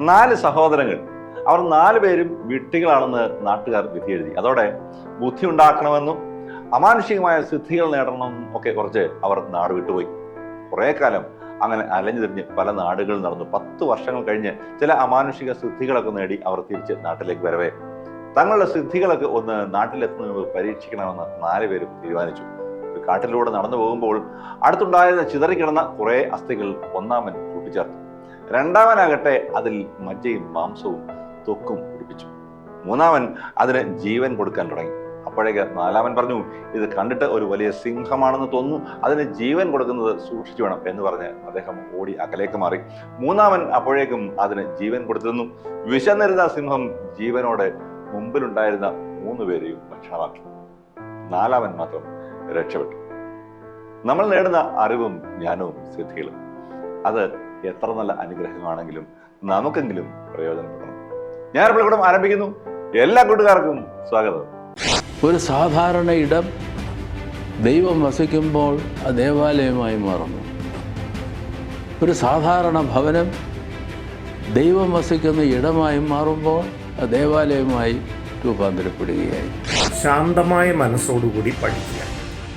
4 സഹോദരങ്ങൾ. അവർ 4 പേരും വിഡ്ഢികളാണെന്ന് നാട്ടുകാർ വിധി എഴുതി. അതോടെ ബുദ്ധി ഉണ്ടാക്കണമെന്നും അമാനുഷികമായ സിദ്ധികൾ നേടണമെന്നും ഒക്കെ കുറച്ച് അവർ നാട് വിട്ടുപോയി. കുറെ കാലം അങ്ങനെ അലഞ്ഞു തിരിഞ്ഞ് പല നാടുകളിൽ നടന്നു. 10 വർഷങ്ങൾ കഴിഞ്ഞ് ചില അമാനുഷിക സിദ്ധികളൊക്കെ നേടി അവർ തിരിച്ച് നാട്ടിലേക്ക് വരവേ തങ്ങളുടെ സിദ്ധികളൊക്കെ ഒന്ന് നാട്ടിലെത്തുന്നത് പരീക്ഷിക്കണമെന്ന് 4 പേരും തീരുമാനിച്ചു. ഒരു കാട്ടിലൂടെ നടന്നു പോകുമ്പോൾ അടുത്തുണ്ടായത് ചിതറിക്കിടന്ന കുറെ അസ്ഥികൾ ഒന്നാമൻ കൂട്ടിച്ചേർത്തു. രണ്ടാമനാകട്ടെ അതിൽ മജ്ജയും മാംസവും ത്വക്കും പിടിപ്പിച്ചു. മൂന്നാമൻ അതിന് ജീവൻ കൊടുക്കാൻ തുടങ്ങി. അപ്പോഴേക്ക് 4-മൻ പറഞ്ഞു, ഇത് കണ്ടിട്ട് ഒരു വലിയ സിംഹമാണെന്ന് തോന്നുന്നു, അതിന് ജീവൻ കൊടുക്കുന്നത് സൂക്ഷിച്ചു വേണം എന്ന് പറഞ്ഞ് അദ്ദേഹം ഓടി അകലേക്ക് മാറി. 3-മൻ അപ്പോഴേക്കും അതിന് ജീവൻ കൊടുത്തിരുന്നു. വിശന്നിരുന്ന സിംഹം ജീവനോടെ മുമ്പിലുണ്ടായിരുന്ന 3 പേരെയും ഭക്ഷണമാക്കി. 4-മൻ മാത്രം രക്ഷപ്പെട്ടു. നമ്മൾ നേടുന്ന അറിവും ജ്ഞാനവും സിദ്ധികളും അത് എത്ര നല്ല അനുഗ്രഹമാണെങ്കിലും നമുക്കെങ്കിലും പ്രയോജനപ്പെടണം. ഞാൻ പള്ളിക്കൂടം ആരംഭിക്കുന്നു. എല്ലാ കൂട്ടുകാർക്കും സ്വാഗതം. ഒരു സാധാരണ ഇടം ദൈവം വസിക്കുമ്പോൾ അത് ദേവാലയമായി മാറുന്നു. ഒരു സാധാരണ ഭവനം ദൈവം വസിക്കുന്ന ഇടമായി മാറുമ്പോൾ അത് ദേവാലയമായി രൂപാന്തരപ്പെടുകയായി. ശാന്തമായ മനസ്സോടുകൂടി പഠിക്കുക.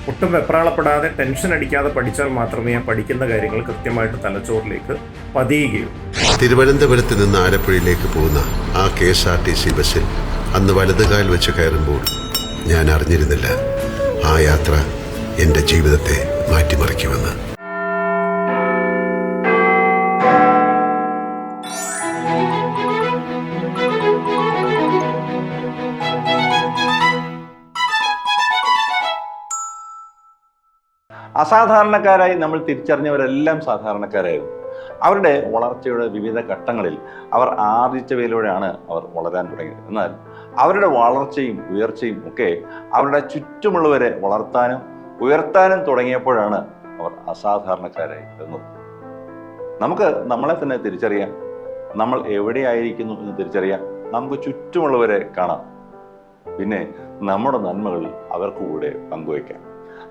ഒട്ടും വെപ്രാളപ്പെടാതെ ടെൻഷൻ അടിക്കാതെ പഠിച്ചാൽ മാത്രമേ ആ പഠിക്കുന്ന കാര്യങ്ങൾ കൃത്യമായിട്ട് തലച്ചോറിലേക്ക് പതിയുകയുള്ളൂ. തിരുവനന്തപുരത്ത് നിന്ന് ആലപ്പുഴയിലേക്ക് പോകുന്ന ആ KSRTC ബസ്സിൽ അന്ന് വലതുകാൽ വെച്ച് കയറുമ്പോൾ ഞാൻ അറിഞ്ഞിരുന്നില്ല ആ യാത്ര എൻ്റെ ജീവിതത്തെ മാറ്റിമറിക്കുമെന്ന്. അസാധാരണക്കാരായി നമ്മൾ തിരിച്ചറിഞ്ഞവരെല്ലാം സാധാരണക്കാരായിരുന്നു. അവരുടെ വളർച്ചയുടെ വിവിധ ഘട്ടങ്ങളിൽ അവർ ആർജിച്ചവയിലൂടെയാണ് അവർ വളരാൻ തുടങ്ങിയത്. എന്നാൽ അവരുടെ വളർച്ചയും ഉയർച്ചയും ഒക്കെ അവരുടെ ചുറ്റുമുള്ളവരെ വളർത്താനും ഉയർത്താനും തുടങ്ങിയപ്പോഴാണ് അവർ അസാധാരണക്കാരായി വരുന്നത്. നമുക്ക് നമ്മളെ തന്നെ തിരിച്ചറിയാം. നമ്മൾ എവിടെയായിരിക്കുന്നു എന്ന് തിരിച്ചറിയാം. നമുക്ക് ചുറ്റുമുള്ളവരെ കാണാം. പിന്നെ നമ്മുടെ നന്മകൾ അവർക്ക് കൂടെ പങ്കുവയ്ക്കാം.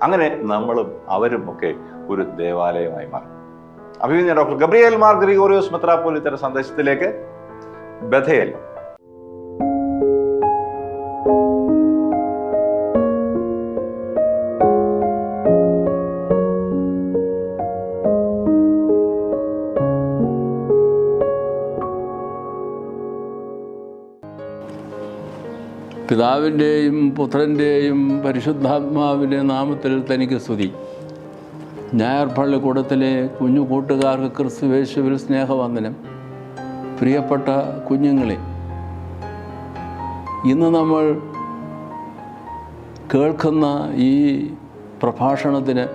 അങ്ങനെ നമ്മളും അവരും ഒക്കെ ഒരു ദേവാലയമായി മാറും. അഭിനന്ദ ഡോക്ടർ ഗബ്രിയേൽ മാർ ഗ്രിഗോറിയോസ് മെത്രാപ്പോലീത്തയുടെ സന്ദേശത്തിലേക്ക്. ബഥേൽ. പിതാവിൻ്റെയും പുത്രൻ്റെയും പരിശുദ്ധാത്മാവിൻ്റെ നാമത്തിൽ തനിക്ക് സ്തുതി. ഞായർ പള്ളിക്കൂടത്തിലെ കുഞ്ഞു കൂട്ടുകാർക്ക് ക്രിസ്തുയേശുവിൽ സ്നേഹവന്ദനം. പ്രിയപ്പെട്ട കുഞ്ഞുങ്ങളെ, ഇന്ന് നമ്മൾ കേൾക്കുന്ന ഈ പ്രഭാഷണത്തിന്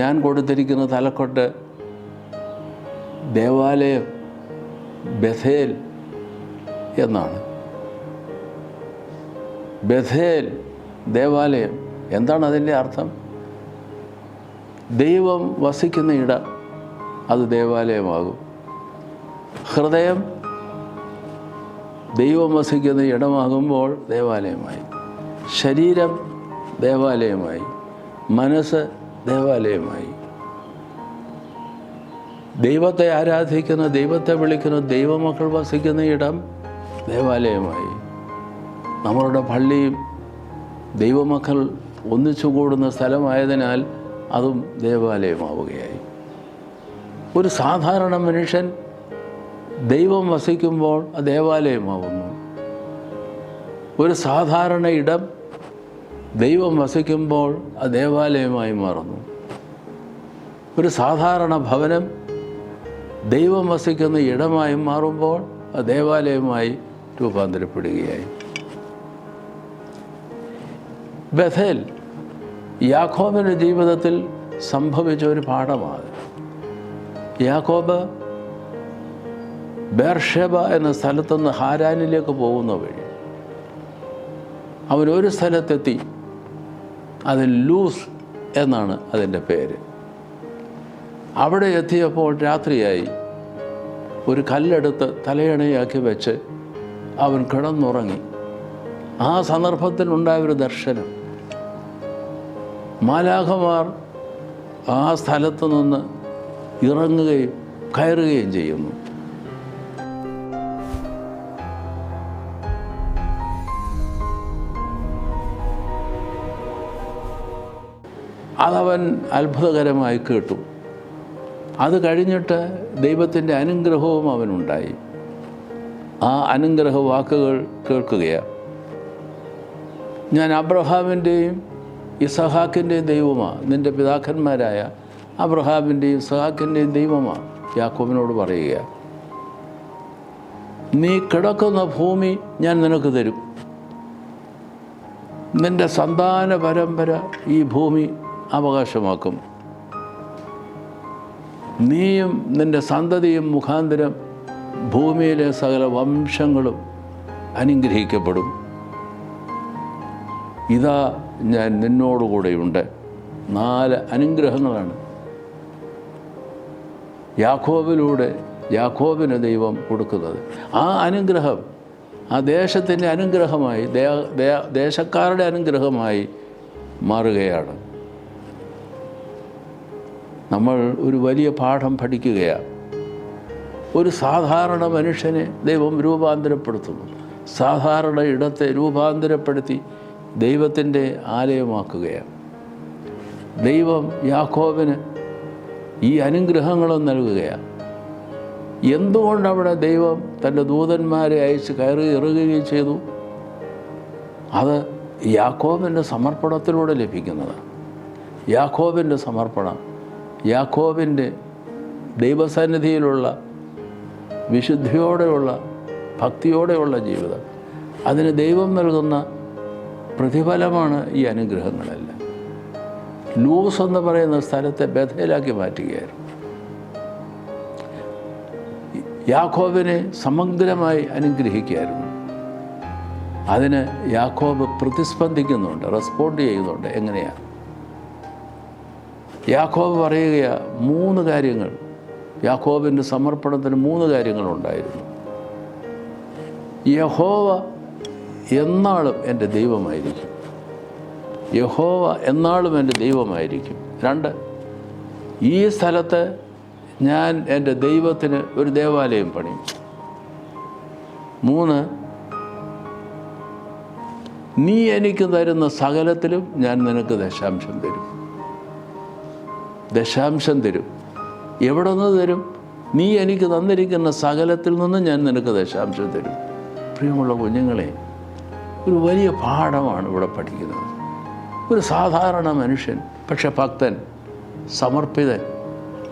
ഞാൻ കൊടുത്തിരിക്കുന്ന തലക്കെട്ട് ദേവാലയം ബഥേൽ എന്നാണ്. ബഥേൽ ദേവാലയം എന്താണ് അതിൻ്റെ അർത്ഥം? ദൈവം വസിക്കുന്ന ഇടം അത് ദേവാലയമാകും. ഹൃദയം ദൈവം വസിക്കുന്ന ഇടമാകുമ്പോൾ ദേവാലയമായി. ശരീരം ദേവാലയമായി. മനസ്സ് ദേവാലയമായി. ദൈവത്തെ ആരാധിക്കുന്ന, ദൈവത്തെ വിളിക്കുന്ന ദൈവമക്കൾ വസിക്കുന്ന ഇടം ദേവാലയമായി. നമ്മളുടെ പള്ളിയും ദൈവമക്കൾ ഒന്നിച്ചു കൂടുന്ന സ്ഥലമായതിനാൽ അതും ദേവാലയമാവുകയായി. ഒരു സാധാരണ മനുഷ്യൻ ദൈവം വസിക്കുമ്പോൾ അത് ദേവാലയമാവുന്നു. ഒരു സാധാരണ ഇടം ദൈവം വസിക്കുമ്പോൾ അത് ദേവാലയമായി മാറുന്നു. ഒരു സാധാരണ ഭവനം ദൈവം വസിക്കുന്ന ഇടമായി മാറുമ്പോൾ അത് ദേവാലയമായി രൂപാന്തരപ്പെടുകയായി. ബഥേൽ യാക്കോബിൻ്റെ ജീവിതത്തിൽ സംഭവിച്ച ഒരു പാഠമാണ്. യാക്കോബ് ബേർഷെബ എന്ന സ്ഥലത്തുനിന്ന് ഹാരാനിലേക്ക് പോകുന്ന വഴി അവനൊരു സ്ഥലത്തെത്തി. അത് ലൂസ് എന്നാണ് അതിൻ്റെ പേര്. അവിടെ എത്തിയപ്പോൾ രാത്രിയായി. ഒരു കല്ലെടുത്ത് തലയണയാക്കി വെച്ച് അവൻ കിടന്നുറങ്ങി. ആ സന്ദർഭത്തിൽ ഉണ്ടായൊരു ദർശനം. മാലാഖമാർ ആ സ്ഥലത്ത് നിന്ന് ഇറങ്ങുകയും കയറുകയും ചെയ്യുന്നു. അതവൻ അത്ഭുതകരമായി കേട്ടു. അത് കഴിഞ്ഞിട്ട് ദൈവത്തിൻ്റെ അനുഗ്രഹവും അവനുണ്ടായി. ആ അനുഗ്രഹ വാക്കുകൾ കേൾക്കുകയാണ്: ഞാൻ അബ്രഹാമിൻ്റെയും ഇസഹാക്കിൻ്റെയും ദൈവമാണ്, നിൻ്റെ പിതാക്കന്മാരായ അബ്രഹാമിൻ്റെയും ഇസഹാക്കിൻ്റെയും ദൈവമാണ്. യാക്കോബിനോട് പറയുക, നീ കിടക്കുന്ന ഭൂമി ഞാൻ നിനക്ക് തരും, നിൻ്റെ സന്താന പരമ്പര ഈ ഭൂമി അവകാശമാക്കും, നീയും നിൻ്റെ സന്തതിയും മുഖാന്തരം ഭൂമിയിലെ സകല വംശങ്ങളും അനുഗ്രഹിക്കപ്പെടും. ഇതാ ഞാൻ നിന്നോടുകൂടെയുണ്ട്. 4 അനുഗ്രഹങ്ങളാണ് യാക്കോബിലൂടെ യാക്കോബിന് ദൈവം കൊടുക്കുന്നത്. ആ അനുഗ്രഹം ആ ദേശത്തിൻ്റെ അനുഗ്രഹമായി, ദേശക്കാരുടെ അനുഗ്രഹമായി മാറുകയാണ്. നമ്മൾ ഒരു വലിയ പാഠം പഠിക്കുകയാണ്. ഒരു സാധാരണ മനുഷ്യനെ ദൈവം രൂപാന്തരപ്പെടുത്തുന്നു. സാധാരണ ഇടത്തെ രൂപാന്തരപ്പെടുത്തി ദൈവത്തിൻ്റെ ആലയമാക്കുകയാണ്. ദൈവം യാക്കോബിന് ഈ അനുഗ്രഹങ്ങളും നൽകുകയാണ്. എന്തുകൊണ്ട് അവിടെ ദൈവം തൻ്റെ ദൂതന്മാരെ അയച്ച് കയറി ഇറങ്ങുകയും ചെയ്തു? അത് യാക്കോബിൻ്റെ സമർപ്പണത്തിലൂടെ ലഭിക്കുന്നതാണ്. യാക്കോബിൻ്റെ സമർപ്പണം, യാക്കോബിൻ്റെ ദൈവസന്നിധിയിലുള്ള വിശുദ്ധിയോടെയുള്ള ഭക്തിയോടെയുള്ള ജീവിതം, അതിന് ദൈവം നൽകുന്ന പ്രതിഫലമാണ് ഈ അനുഗ്രഹങ്ങളെല്ലാം. ലൂസ് എന്ന് പറയുന്ന സ്ഥലത്തെ ബഥേലാക്കി മാറ്റുകയായിരുന്നു. യാക്കോബിനെ സമഗ്രമായി അനുഗ്രഹിക്കുകയായിരുന്നു. അതിന് യാക്കോബ് പ്രതിസ്പന്ദിക്കുന്നുണ്ട്, റെസ്പോണ്ട് ചെയ്യുന്നുണ്ട്. എങ്ങനെയാണ്? യാക്കോബ് പറയുകയാണ് 3 കാര്യങ്ങൾ. യാക്കോബിൻ്റെ സമർപ്പണത്തിന് 3 കാര്യങ്ങളുണ്ടായിരുന്നു. യഹോവ എന്നാളും എൻ്റെ ദൈവമായിരിക്കും. യഹോവ എന്നാളും എൻ്റെ ദൈവമായിരിക്കും. 2, ഈ സ്ഥലത്ത് ഞാൻ എൻ്റെ ദൈവത്തിന് ഒരു ദേവാലയം പണിയും. 3, നീ എനിക്ക് തരുന്ന സകലത്തിലും ഞാൻ നിനക്ക് ദശാംശം തരും. ദശാംശം തരും. എവിടെ നിന്ന് തരും? നീ എനിക്ക് തന്നിരിക്കുന്ന സകലത്തിൽ നിന്ന് ഞാൻ നിനക്ക് ദശാംശം തരും. പ്രിയമുള്ള കുഞ്ഞുങ്ങളെ, ഒരു വലിയ പാഠമാണ് ഇവിടെ പഠിക്കുന്നത്. ഒരു സാധാരണ മനുഷ്യൻ, പക്ഷെ ഭക്തൻ, സമർപ്പിതൻ,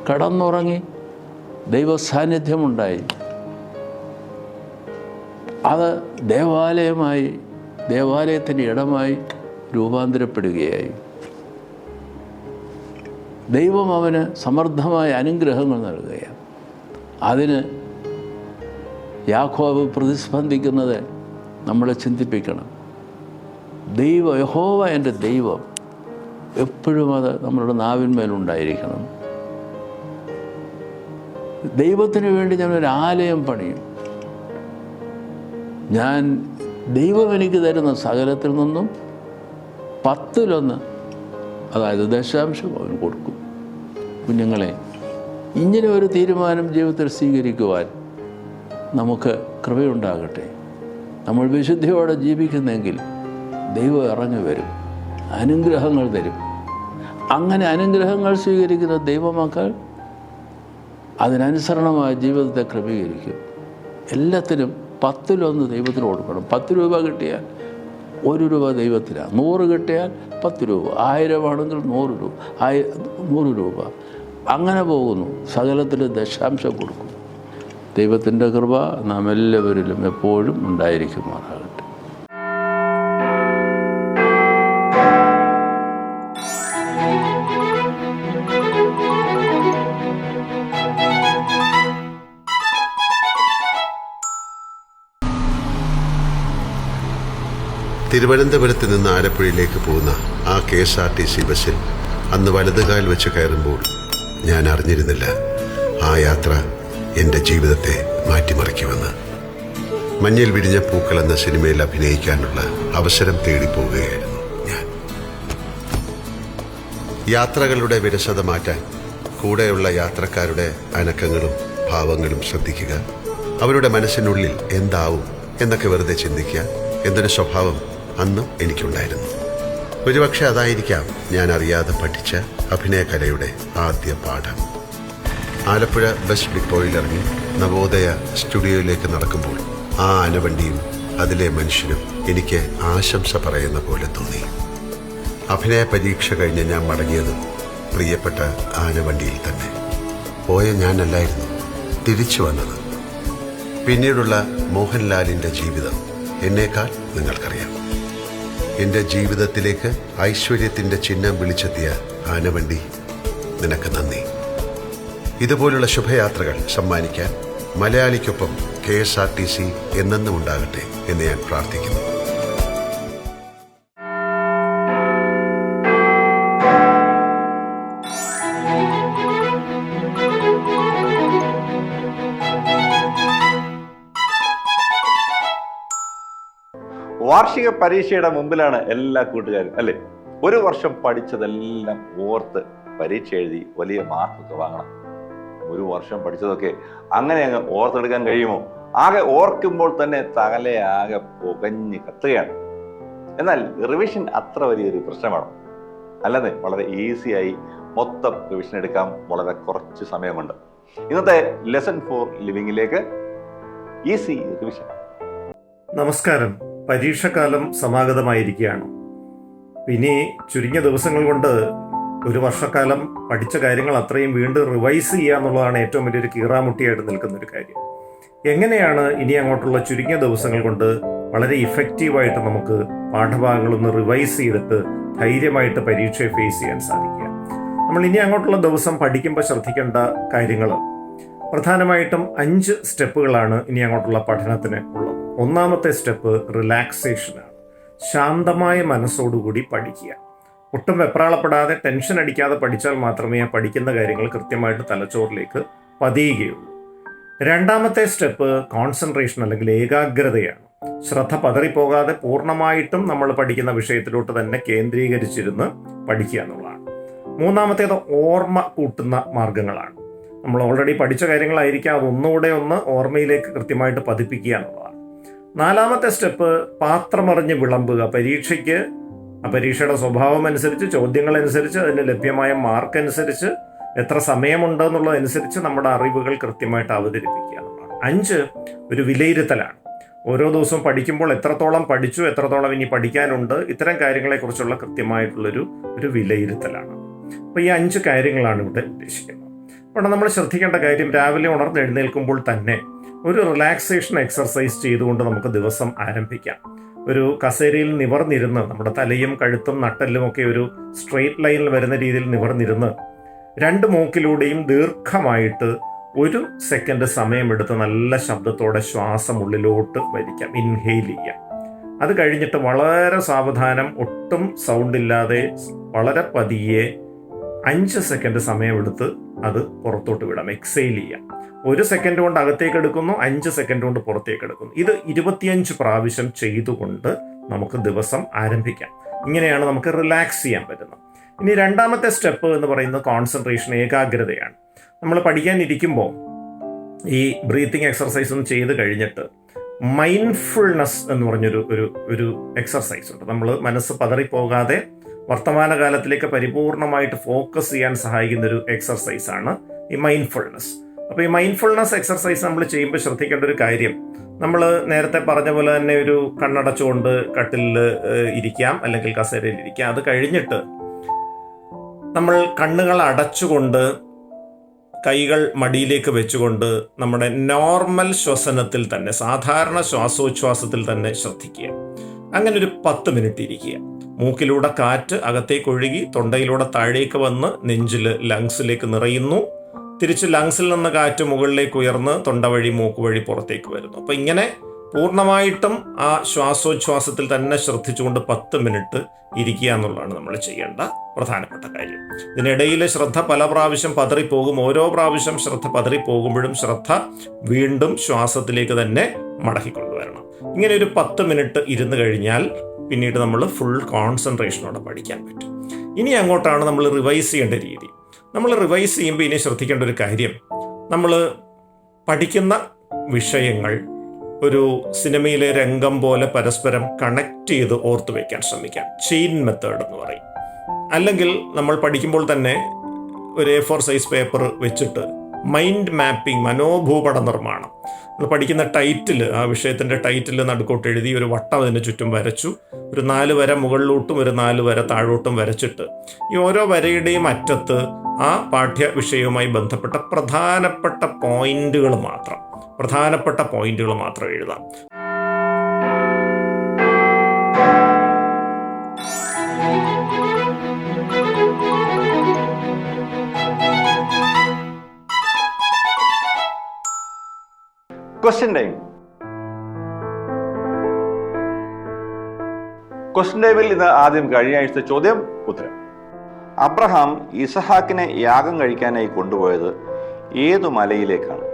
കടന്നുറങ്ങി ദൈവസാന്നിധ്യമുണ്ടായി. അത് ദേവാലയമായി, ദേവാലയത്തിൻ്റെ ഇടമായി രൂപാന്തരപ്പെടുകയായി. ദൈവം അവന് സമൃദ്ധമായ അനുഗ്രഹങ്ങൾ നൽകുകയാണ്. അതിന് യാക്കോബ് പ്രതിസ്പന്ദിക്കുന്നത് നമ്മളെ ചിന്തിപ്പിക്കണം. യഹോവ എൻ്റെ ദൈവം, എപ്പോഴും അത് നമ്മളുടെ നാവിന്മേലുണ്ടായിരിക്കണം. ദൈവത്തിന് വേണ്ടി ഞാനൊരു ആലയം പണിയും. ഞാൻ ദൈവം എനിക്ക് തരുന്ന സകലത്തിൽ നിന്നും 10-1, അതായത് ദശാംശം അവൻ കൊടുക്കും. കുഞ്ഞുങ്ങളെ, ഇങ്ങനെ ഒരു തീരുമാനം ജീവിതത്തിൽ സ്വീകരിക്കുവാൻ നമുക്ക് കൃപയുണ്ടാകട്ടെ. നമ്മൾ വിശുദ്ധിയോടെ ജീവിക്കുന്നെങ്കിൽ ദൈവം ഇറങ്ങി വരും, അനുഗ്രഹങ്ങൾ തരും. അങ്ങനെ അനുഗ്രഹങ്ങൾ സ്വീകരിക്കുന്ന ദൈവമക്കൾ അതിനനുസരണമായ ജീവിതത്തെ ക്രമീകരിക്കും. എല്ലാത്തിനും 10-1 ദൈവത്തിന് കൊടുക്കണം. 10 രൂപ കിട്ടിയാൽ 1 രൂപ ദൈവത്തിനാണ്. 100 കിട്ടിയാൽ 10 രൂപ. 1000 ആണെങ്കിൽ 100 രൂപ. 100 രൂപ. അങ്ങനെ പോകുന്നു. സകലത്തിൽ ദശാംശം കൊടുക്കും. ദൈവത്തിൻ്റെ കൃപ നാം എല്ലാവരിലും എപ്പോഴും ഉണ്ടായിരിക്കുമാറാകട്ടെ. തിരുവനന്തപുരത്ത് നിന്ന് ആലപ്പുഴയിലേക്ക് പോകുന്ന ആ KSRTC ബസ്സിൽ അന്ന് വലതുകാൽ വെച്ച് കയറുമ്പോൾ ഞാൻ അറിഞ്ഞിരുന്നില്ല ആ യാത്ര എൻ്റെ ജീവിതത്തെ മാറ്റിമറിക്കുമെന്ന്. മഞ്ഞിൽ വിരിഞ്ഞ പൂക്കൾ എന്ന സിനിമയിൽ അഭിനയിക്കാനുള്ള അവസരം തേടിപ്പോവുകയായിരുന്നു ഞാൻ. യാത്രകളുടെ വിരസത മാറ്റാൻ കൂടെയുള്ള യാത്രക്കാരുടെ അനക്കങ്ങളും ഭാവങ്ങളും ശ്രദ്ധിക്കുക, അവരുടെ മനസ്സിനുള്ളിൽ എന്താവും എന്നൊക്കെ വെറുതെ ചിന്തിക്കുക എന്നൊരു സ്വഭാവം അന്നും എനിക്കുണ്ടായിരുന്നു. ഒരുപക്ഷെ അതായിരിക്കാം ഞാൻ അറിയാതെ പഠിച്ച അഭിനയകലയുടെ ആദ്യ പാഠം. ആലപ്പുഴ ബസ് ഡിപ്പോയിൽ ഇറങ്ങി നവോദയ സ്റ്റുഡിയോയിലേക്ക് നടക്കുമ്പോൾ ആ ആനവണ്ടിയും അതിലെ മനുഷ്യനും എനിക്ക് ആശംസ പറയുന്ന പോലെ തോന്നി. അഭിനയ പരീക്ഷ കഴിഞ്ഞ് ഞാൻ മടങ്ങിയതും പ്രിയപ്പെട്ട ആനവണ്ടിയിൽ തന്നെ. പോയ ഞാനല്ലായിരുന്നു തിരിച്ചു വന്നത്. പിന്നീടുള്ള മോഹൻലാലിൻ്റെ ജീവിതം എന്നേക്കാൾ നിങ്ങൾക്കറിയാം. എൻ്റെ ജീവിതത്തിലേക്ക് ഐശ്വര്യത്തിൻ്റെ ചിഹ്നം വിളിച്ചെത്തിയ ആനവണ്ടി, നിനക്ക് നന്ദി. ഇതുപോലുള്ള ശുഭയാത്രകൾ സമ്മാനിക്കാൻ മലയാളിക്കൊപ്പം KSRTC എന്നെന്നും ഉണ്ടാകട്ടെ എന്ന് ഞാൻ പ്രാർത്ഥിക്കുന്നു. വാർഷിക പരീക്ഷയുടെ മുമ്പിലാണ് എല്ലാ കൂട്ടുകാരും, അല്ലേ? ഒരു വർഷം പഠിച്ചതെല്ലാം ഓർത്ത് പരീക്ഷ എഴുതി വലിയ മാർക്കൊക്കെ വാങ്ങണം. ഒരു വർഷം പഠിച്ചതൊക്കെ അങ്ങനെ അങ്ങ് ഓർത്തെടുക്കാൻ കഴിയുമോ? ആകെ ഓർക്കുമ്പോൾ തന്നെ തലയാകെ പുകഞ്ഞ് കത്തുകയാണ്. എന്നാൽ റിവിഷൻ അത്ര വലിയൊരു പ്രശ്നമാണോ? അല്ലെന്ന് വളരെ ഈസിയായി മൊത്തം റിവിഷൻ എടുക്കാം വളരെ കുറച്ച് സമയം കൊണ്ട്. ഇന്നത്തെ ലെസൺ ഫോർ ലിവിങ്ങിലേക്ക് ഈസി റിവിഷൻ. നമസ്കാരം. പരീക്ഷക്കാലം സമാഗതമായിരിക്കുകയാണ്. ഇനി ചുരുങ്ങിയ ദിവസങ്ങൾ കൊണ്ട് ഒരു വർഷക്കാലം പഠിച്ച കാര്യങ്ങൾ അത്രയും വീണ്ടും റിവൈസ് ചെയ്യുക എന്നുള്ളതാണ് ഏറ്റവും വലിയൊരു കീറാമുട്ടിയായിട്ട് നിൽക്കുന്ന ഒരു കാര്യം. എങ്ങനെയാണ് ഇനി അങ്ങോട്ടുള്ള ചുരുങ്ങിയ ദിവസങ്ങൾ കൊണ്ട് വളരെ ഇഫക്റ്റീവായിട്ട് നമുക്ക് പാഠഭാഗങ്ങളൊന്ന് റിവൈസ് ചെയ്തിട്ട് ധൈര്യമായിട്ട് പരീക്ഷയെ ഫേസ് ചെയ്യാൻ സാധിക്കുക? നമ്മൾ ഇനി അങ്ങോട്ടുള്ള ദിവസം പഠിക്കുമ്പോൾ ശ്രദ്ധിക്കേണ്ട കാര്യങ്ങൾ പ്രധാനമായിട്ടും 5 സ്റ്റെപ്പുകളാണ് ഇനി അങ്ങോട്ടുള്ള പഠനത്തിന് ഉള്ളത്. ഒന്നാമത്തെ സ്റ്റെപ്പ് റിലാക്സേഷനാണ്. ശാന്തമായ മനസ്സോടുകൂടി പഠിക്കുക. ഒട്ടും വെപ്രാളപ്പെടാതെ ടെൻഷൻ അടിക്കാതെ പഠിച്ചാൽ മാത്രമേ ആ പഠിക്കുന്ന കാര്യങ്ങൾ കൃത്യമായിട്ട് തലച്ചോറിലേക്ക് പതിയുകയുള്ളൂ. രണ്ടാമത്തെ സ്റ്റെപ്പ് കോൺസെൻട്രേഷൻ അല്ലെങ്കിൽ ഏകാഗ്രതയാണ്. ശ്രദ്ധ പതറിപ്പോകാതെ പൂർണ്ണമായിട്ടും നമ്മൾ പഠിക്കുന്ന വിഷയത്തിലോട്ട് തന്നെ കേന്ദ്രീകരിച്ചിരുന്ന് പഠിക്കുക എന്നുള്ളതാണ്. മൂന്നാമത്തേത് ഓർമ്മ കൂട്ടുന്ന മാർഗങ്ങളാണ്. നമ്മൾ ഓൾറെഡി പഠിച്ച കാര്യങ്ങളായിരിക്കാം, അതൊന്നുകൂടെ ഒന്ന് ഓർമ്മയിലേക്ക് കൃത്യമായിട്ട് പതിപ്പിക്കുക എന്നുള്ളതാണ്. നാലാമത്തെ സ്റ്റെപ്പ് പാത്രമറിഞ്ഞ് വിളമ്പുക. പരീക്ഷയ്ക്ക് ആ പരീക്ഷയുടെ സ്വഭാവം അനുസരിച്ച്, ചോദ്യങ്ങളനുസരിച്ച്, അതിന് ലഭ്യമായ മാർക്ക് അനുസരിച്ച്, എത്ര സമയമുണ്ടെന്നുള്ളതനുസരിച്ച് നമ്മുടെ അറിവുകൾ കൃത്യമായിട്ട് അവതരിപ്പിക്കുക എന്നുള്ളതാണ്. 5 ഒരു വിലയിരുത്തലാണ്. ഓരോ ദിവസവും പഠിക്കുമ്പോൾ എത്രത്തോളം പഠിച്ചു, എത്രത്തോളം ഇനി പഠിക്കാനുണ്ട്, ഇത്തരം കാര്യങ്ങളെക്കുറിച്ചുള്ള കൃത്യമായിട്ടുള്ളൊരു വിലയിരുത്തലാണ്. അപ്പോൾ ഈ 5 കാര്യങ്ങളാണ് ഇവിടെ ഉദ്ദേശിക്കുന്നത്. ഇവിടെ നമ്മൾ ശ്രദ്ധിക്കേണ്ട കാര്യം, രാവിലെ ഉണർന്നെഴുന്നേൽക്കുമ്പോൾ തന്നെ ഒരു റിലാക്സേഷൻ എക്സർസൈസ് ചെയ്തുകൊണ്ട് നമുക്ക് ദിവസം ആരംഭിക്കാം. ഒരു കസേരയിൽ നിവർന്നിരുന്ന് നമ്മുടെ തലയും കഴുത്തും നട്ടെല്ലും ഒക്കെ ഒരു സ്ട്രെയിറ്റ് ലൈനിൽ വരുന്ന രീതിയിൽ നിവർന്നിരുന്ന് 2 മൂക്കിലൂടെയും ദീർഘമായിട്ട് 1 സെക്കൻഡ് സമയമെടുത്ത് നല്ല ശബ്ദത്തോടെ ശ്വാസം ഉള്ളിലോട്ട് വലിക്കാം, ഇൻഹെയിൽ ചെയ്യാം. അത് കഴിഞ്ഞിട്ട് വളരെ സാവധാനം, ഒട്ടും സൗണ്ട് ഇല്ലാതെ, വളരെ പതിയെ 5 സെക്കൻഡ് സമയമെടുത്ത് അത് പുറത്തോട്ട് വിടാം, എക്സെയിൽ ചെയ്യാം. 1 സെക്കൻഡ് കൊണ്ട് അകത്തേക്ക് എടുക്കുന്നു, 5 സെക്കൻഡ് കൊണ്ട് പുറത്തേക്ക് എടുക്കുന്നു. ഇത് 25 പ്രാവശ്യം ചെയ്തുകൊണ്ട് നമുക്ക് ദിവസം ആരംഭിക്കാം. ഇങ്ങനെയാണ് നമുക്ക് റിലാക്സ് ചെയ്യാൻ പറ്റുന്നത്. ഇനി രണ്ടാമത്തെ സ്റ്റെപ്പ് എന്ന് പറയുന്നത് കോൺസെൻട്രേഷൻ, ഏകാഗ്രതയാണ്. നമ്മൾ പഠിക്കാനിരിക്കുമ്പോൾ ഈ ബ്രീത്തിങ് എക്സർസൈസ് ഒന്നും ചെയ്ത് കഴിഞ്ഞിട്ട് മൈൻഡ്ഫുൾനെസ് എന്ന് പറഞ്ഞൊരു ഒരു എക്സർസൈസ് ഉണ്ട്. നമ്മൾ മനസ്സ് പതറിപ്പോകാതെ വർത്തമാനകാലത്തിലേക്ക് പരിപൂർണമായിട്ട് ഫോക്കസ് ചെയ്യാൻ സഹായിക്കുന്ന ഒരു എക്സർസൈസാണ് ഈ മൈൻഡ്ഫുൾനെസ്. അപ്പോൾ ഈ മൈൻഡ്ഫുൾനെസ് എക്സർസൈസ് നമ്മൾ ചെയ്യുമ്പോൾ ശ്രദ്ധിക്കേണ്ട ഒരു കാര്യം, നമ്മൾ നേരത്തെ പറഞ്ഞ പോലെ തന്നെ ഒരു കണ്ണടച്ചുകൊണ്ട് കട്ടിലിൽ ഇരിക്കാം, അല്ലെങ്കിൽ കസേരയിൽ ഇരിക്കാം. അത് കഴിഞ്ഞിട്ട് നമ്മൾ കണ്ണുകൾ അടച്ചുകൊണ്ട് കൈകൾ മടിയിലേക്ക് വെച്ചുകൊണ്ട് നമ്മുടെ നോർമൽ ശ്വസനത്തിൽ തന്നെ, സാധാരണ ശ്വാസോച്ഛ്വാസത്തിൽ തന്നെ ശ്രദ്ധിക്കുക. അങ്ങനെ ഒരു 10 മിനിറ്റ് ഇരിക്കുക. മൂക്കിലൂടെ കാറ്റ് അകത്തേക്ക് ഒഴുകി തൊണ്ടയിലൂടെ താഴേക്ക് വന്ന് നെഞ്ചിൽ, ലങ്സിലേക്ക് നിറയുന്നു. തിരിച്ച് ലങ്സിൽ നിന്ന് കാറ്റ് മുകളിലേക്ക് ഉയർന്ന് തൊണ്ട വഴി, മൂക്ക് വഴി പുറത്തേക്ക് വരുന്നു. അപ്പോൾ ഇങ്ങനെ പൂർണ്ണമായിട്ടും ആ ശ്വാസോച്ഛ്വാസത്തിൽ തന്നെ ശ്രദ്ധിച്ചുകൊണ്ട് 10 മിനിറ്റ് ഇരിക്കുക എന്നുള്ളതാണ് നമ്മൾ ചെയ്യേണ്ട പ്രധാനപ്പെട്ട കാര്യം. ഇതിനിടയിൽ ശ്രദ്ധ പല പ്രാവശ്യം പതറിപ്പോകും. ഓരോ പ്രാവശ്യം ശ്രദ്ധ പതറിപ്പോകുമ്പോഴും ശ്രദ്ധ വീണ്ടും ശ്വാസത്തിലേക്ക് തന്നെ മടക്കിക്കൊണ്ടുവരണം. ഇങ്ങനെ ഒരു 10 മിനിറ്റ് ഇരുന്ന് കഴിഞ്ഞാൽ പിന്നീട് നമ്മൾ ഫുൾ കോൺസെൻട്രേഷനോടെ പഠിക്കാൻ പറ്റും. ഇനി അങ്ങോട്ടാണ് നമ്മൾ റിവൈസ് ചെയ്യേണ്ട രീതി. നമ്മൾ റിവൈസ് ചെയ്യുമ്പോൾ ഇനി ശ്രദ്ധിക്കേണ്ട ഒരു കാര്യം, നമ്മൾ പഠിക്കുന്ന വിഷയങ്ങൾ ഒരു സിനിമയിലെ രംഗം പോലെ പരസ്പരം കണക്ട് ചെയ്ത് ഓർത്തു വയ്ക്കാൻ ശ്രമിക്കാം. ചെയിൻ മെത്തേഡ് എന്ന് പറയും. അല്ലെങ്കിൽ നമ്മൾ പഠിക്കുമ്പോൾ തന്നെ ഒരു A4 സൈസ് പേപ്പർ വെച്ചിട്ട് മൈൻഡ് മാപ്പിംഗ്, മനോഭൂപട നിർമ്മാണം. നമ്മൾ പഠിക്കുന്ന ടൈറ്റിൽ, ആ വിഷയത്തിൻ്റെ ടൈറ്റിൽ നടുക്കോട്ട് എഴുതി ഒരു വട്ടം അതിന് ചുറ്റും വരച്ചു. ഒരു 4 വര മുകളിലോട്ടും ഒരു 4 വര താഴോട്ടും വരച്ചിട്ട് ഈ ഓരോ വരയുടെയും അറ്റത്ത് ആ പാഠ്യ വിഷയവുമായി ബന്ധപ്പെട്ട പ്രധാനപ്പെട്ട പോയിന്റുകൾ മാത്രം എഴുതാം. Question time. ക്വസ്റ്റ്യൻ ടൈമിൽ ഇന്ന് ആദ്യം കഴിഞ്ഞ ആഴ്ചത്തെ ചോദ്യം ഉത്തരം. അബ്രഹാം ഇസഹാക്കിനെ യാഗം കഴിക്കാനായി കൊണ്ടുപോയത് ഏതു മലയിലേക്കാണ്?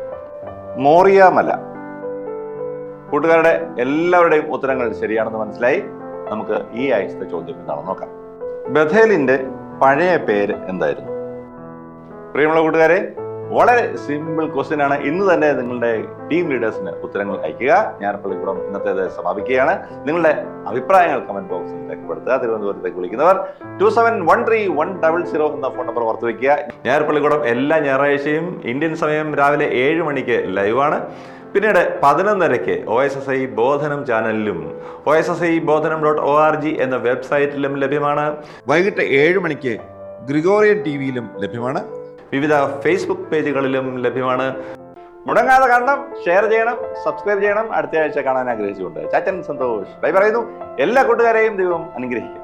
മോറിയ മല. കൂട്ടുകാരുടെ എല്ലാവരുടെയും ഉത്തരങ്ങൾ ശരിയാണെന്ന് മനസ്സിലായി. നമുക്ക് ഈ ആഴ്ചത്തെ ചോദ്യം എന്താണെന്ന് നോക്കാം. ബഥേലിന്റെ പഴയ പേര് എന്തായിരുന്നു? പ്രിയമുള്ള കൂട്ടുകാരെ, വളരെ സിമ്പിൾ ക്വസ്റ്റ്യൻ ആണ്. ഇന്ന് തന്നെ നിങ്ങളുടെ ടീം ലീഡേഴ്സിന് ഉത്തരങ്ങൾ അയക്കുക. ഞായർപ്പള്ളിക്കൂടം ഇന്നത്തേത് സമാപിക്കുകയാണ്. നിങ്ങളുടെ അഭിപ്രായങ്ങൾ കമന്റ് ബോക്സിൽ രേഖപ്പെടുത്തുക. തിരുവനന്തപുരത്തേക്ക് വിളിക്കുന്നവർ 2713-100 എന്ന ഫോൺ നമ്പർ ഓർത്ത് വയ്ക്കുക. ഞായർപ്പള്ളിക്കൂടം എല്ലാ ഞായറാഴ്ചയും ഇന്ത്യൻ സമയം രാവിലെ 7 മണിക്ക് ലൈവാണ്. പിന്നീട് 11:30 OSSI ബോധനം ചാനലിലും OSSIബോധനം.org എന്ന വെബ്സൈറ്റിലും ലഭ്യമാണ്. വൈകിട്ട് 7 മണിക്ക് ഗ്രിഗോറിയൻ TVയിലും ലഭ്യമാണ്. വിവിധ ഫേസ്ബുക്ക് പേജുകളിലും ലഭ്യമാണ്. മുടങ്ങാതെ കാണണം, ഷെയർ ചെയ്യണം, സബ്സ്ക്രൈബ് ചെയ്യണം. അടുത്ത ആഴ്ച കാണാൻ ആഗ്രഹിച്ചുകൊണ്ട് ചാച്ചൻ സന്തോഷ് ബൈ പറയുന്നു. എല്ലാ കൂട്ടുകാരെയും ദൈവം അനുഗ്രഹിക്കും.